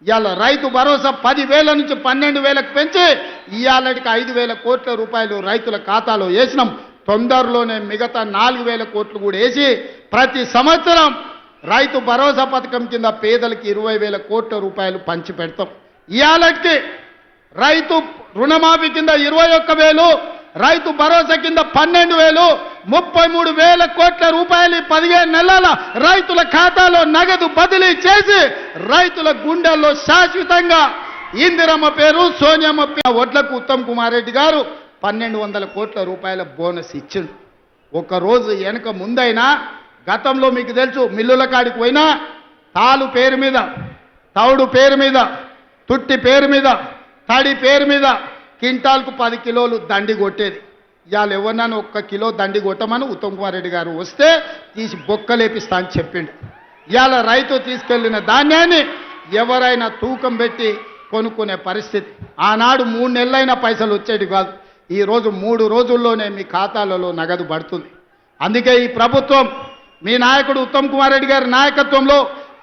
ఇవాళ రైతు భరోసా 10,000 నుంచి 12,000కు పెంచి ఇవాళకి 5,000 కోట్ల రూపాయలు రైతుల ఖాతాలో వేసినాం. తొందరలోనే మిగతా 4,000 కోట్లు కూడా వేసి ప్రతి సంవత్సరం రైతు భరోసా పథకం కింద పేదలకి 20,000 కోట్ల రూపాయలు పంచి పెడతాం. ఇవాళకి రైతు రుణమాఫీ కింద 21,000, రైతు భరోసా కింద 12,000, 33,000 కోట్ల రూపాయలు 15 నెలల రైతుల ఖాతాలో నగదు బదిలీ చేసి రైతుల గుండెల్లో శాశ్వతంగా ఇందిరమ్మ పేరు, సోనియమ్మ పేరు ఒడ్లకు ఉత్తమ్ కుమార్ రెడ్డి గారు 1,200 కోట్ల రూపాయల బోనస్ ఇచ్చిండు. ఒకరోజు వెనక ముందైనా గతంలో మీకు తెలుసు మిల్లుల కాడికి పోయినా తాలు పేరు మీద, తౌడు పేరు మీద, తుట్టి పేరు మీద, తడి పేరు మీద క్వింటాల్కు 10 కిలోలు దండి కొట్టేది. ఇవాళ ఎవరినైనా 1 కిలో దండి కొట్టమని ఉత్తమ్ కుమార్ రెడ్డి గారు వస్తే తీసి బొక్కలేపిస్తా అని చెప్పిండు. ఇవాళ రైతు తీసుకెళ్లిన ధాన్యాన్ని ఎవరైనా తూకం పెట్టి కొనుక్కునే పరిస్థితి. ఆనాడు 3 నెలలైనా పైసలు వచ్చేది కాదు. ఈరోజు 3 రోజుల్లోనే మీ ఖాతాలలో నగదు పడుతుంది. అందుకే ఈ ప్రభుత్వం మీ నాయకుడు ఉత్తమ్ కుమార్ రెడ్డి గారి నాయకత్వంలో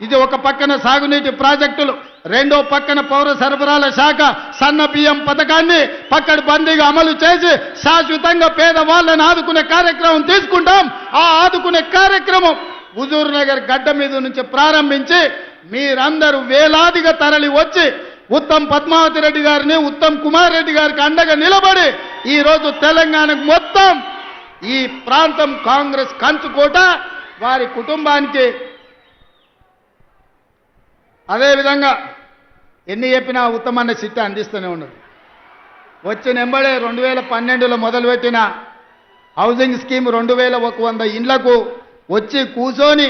ఇది ఒక పక్కన సాగునీటి ప్రాజెక్టులు, రెండో పక్కన పౌర సరఫరాల శాఖ సన్న బియ్యం పథకాన్ని పక్కడబందీగా అమలు చేసి శాశ్వతంగా పేదవాళ్ళని ఆదుకునే కార్యక్రమం తీసుకుంటాం. ఆ ఆదుకునే కార్యక్రమం హుజూర్ నగర్ గడ్డ మీద నుంచి ప్రారంభించి మీరందరూ వేలాదిగా తరలి వచ్చి ఉత్తమ్ పద్మావతి రెడ్డి గారిని, ఉత్తమ్ కుమార్ రెడ్డి గారికి అండగా నిలబడి ఈరోజు తెలంగాణకు మొత్తం ఈ ప్రాంతం కాంగ్రెస్ కంచుకోట, వారి కుటుంబానికి అదేవిధంగా ఎన్ని చెప్పినా ఉత్తమన్న సిట్ట అందిస్తూనే ఉన్నారు. వచ్చిన ఎంబడే 2012లో మొదలుపెట్టిన హౌసింగ్ స్కీమ్ 2,100 ఇండ్లకు వచ్చి కూర్చొని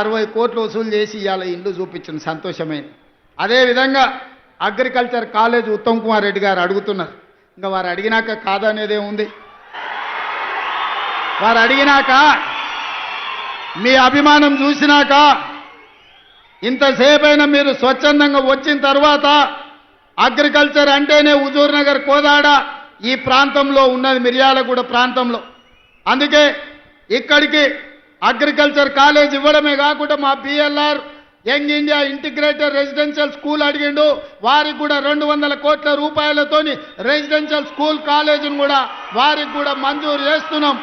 60 కోట్లు వసూలు చేసి ఇవాళ ఇండ్లు చూపించిన సంతోషమైంది. అదేవిధంగా అగ్రికల్చర్ కాలేజ్ ఉత్తమ్ కుమార్ రెడ్డి గారు అడుగుతున్నారు. ఇంకా వారు అడిగినాక కాదనేదే ఉంది. వారు అడిగినాక మీ అభిమానం చూసినాక ఇంతసేపైనా మీరు స్వచ్ఛందంగా వచ్చిన తర్వాత అగ్రికల్చర్ అంటేనే హుజూర్ నగర్, కోదాడ ఈ ప్రాంతంలో ఉన్నది, మిర్యాలగూడ ప్రాంతంలో. అందుకే ఇక్కడికి అగ్రికల్చర్ కాలేజ్ ఇవ్వడమే కాకుండా మా BLR young India integrated residential school అడిగిండు. వారికి కూడా 200 కోట్ల రూపాయలతోని రెసిడెన్షియల్ స్కూల్ కాలేజీని కూడా వారికి కూడా మంజూరు చేస్తున్నాం.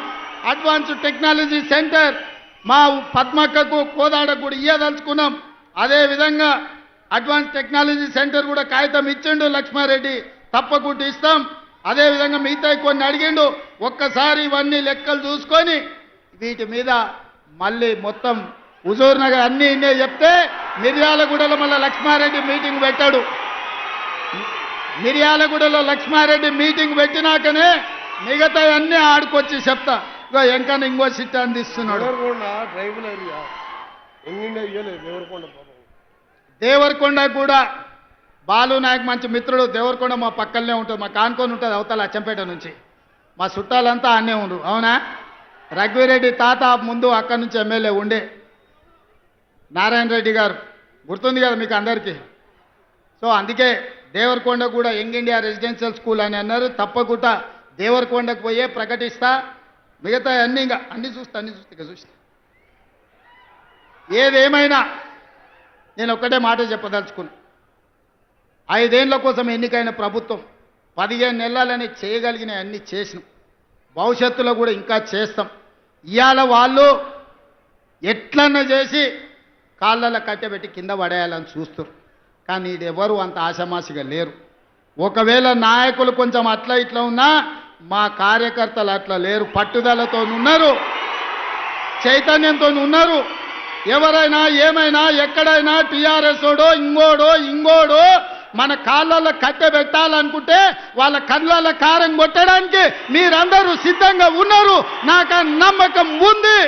అడ్వాన్స్డ్ టెక్నాలజీ సెంటర్ మా పద్మక్కకు, కోదాడకు కూడా ఇయ్యదలుచుకున్నాం. అదేవిధంగా అడ్వాన్స్ టెక్నాలజీ సెంటర్ కూడా కాగితం ఇచ్చిండు లక్ష్మారెడ్డి, తప్పకుండా ఇస్తాం. అదేవిధంగా మిగతా కొన్ని అడిగిండు. ఒక్కసారి ఇవన్నీ లెక్కలు చూసుకొని వీటి మీద మళ్ళీ మొత్తం హుజూర్ నగర్ అన్నీ ఇన్నే చెప్తే మిర్యాలగూడలో మళ్ళీ లక్ష్మారెడ్డి మీటింగ్ పెట్టాడు. మిర్యాలగూడలో లక్ష్మారెడ్డి మీటింగ్ పెట్టినాకనే మిగతా అన్నీ ఆడుకొచ్చి చెప్తా. ఎంకన్నా ఇంకో సిట్ అందిస్తున్నాడు. దేవరకొండ కూడా బాలు నాయక్ మంచి మిత్రుడు. దేవరకొండ మా పక్కనే ఉంటుంది, మా కానుకొని ఉంటుంది అవతల అచ్చంపేట నుంచి. మా చుట్టాలంతా అన్నే ఉండు. అవునా? రఘువీరెడ్డి తాత ముందు అక్కడి నుంచి ఎమ్మెల్యే ఉండే నారాయణ రెడ్డి గారు గుర్తుంది కదా మీకు అందరికీ. సో అందుకే దేవరకొండ కూడా యంగ్ ఇండియా రెసిడెన్షియల్ స్కూల్ అని అన్నారు. తప్పకుండా దేవరకొండకు పోయే ప్రకటిస్తా. మిగతా అన్నీ ఇంకా అన్నీ చూస్తా ఇక చూస్తా. ఏదేమైనా నేను ఒక్కటే మాట చెప్పదలుచుకున్నా. 5 ఏళ్ల కోసం ఎన్నికైన ప్రభుత్వం 15 నెలలని చేయగలిగిన అన్ని చేసినాం. భవిష్యత్తులో కూడా ఇంకా చేస్తాం. ఇవాళ వాళ్ళు ఎట్లన్నా చేసి కాళ్ళలో కట్టబెట్టి కింద పడేయాలని చూస్తారు. కానీ ఇది ఎవరు అంత ఆషామాషిగా లేరు. ఒకవేళ నాయకులు కొంచెం అట్లా ఇట్లా ఉన్నా మా కార్యకర్తలు అట్లా లేరు. పట్టుదలతో ఉన్నారు, చైతన్యంతో ఉన్నారు. ఎవరైనా ఏమైనా ఎక్కడైనా టీఆర్ఎస్ ఓడో ఇంగోడో మన కాళ్ళల్లో కట్టెబెట్టాలనుకుంటే వాళ్ళ కళ్ళల్లో కారం కొట్టడానికి మీరందరూ సిద్ధంగా ఉన్నారు. నాకు ఆ నమ్మకం ఉంది.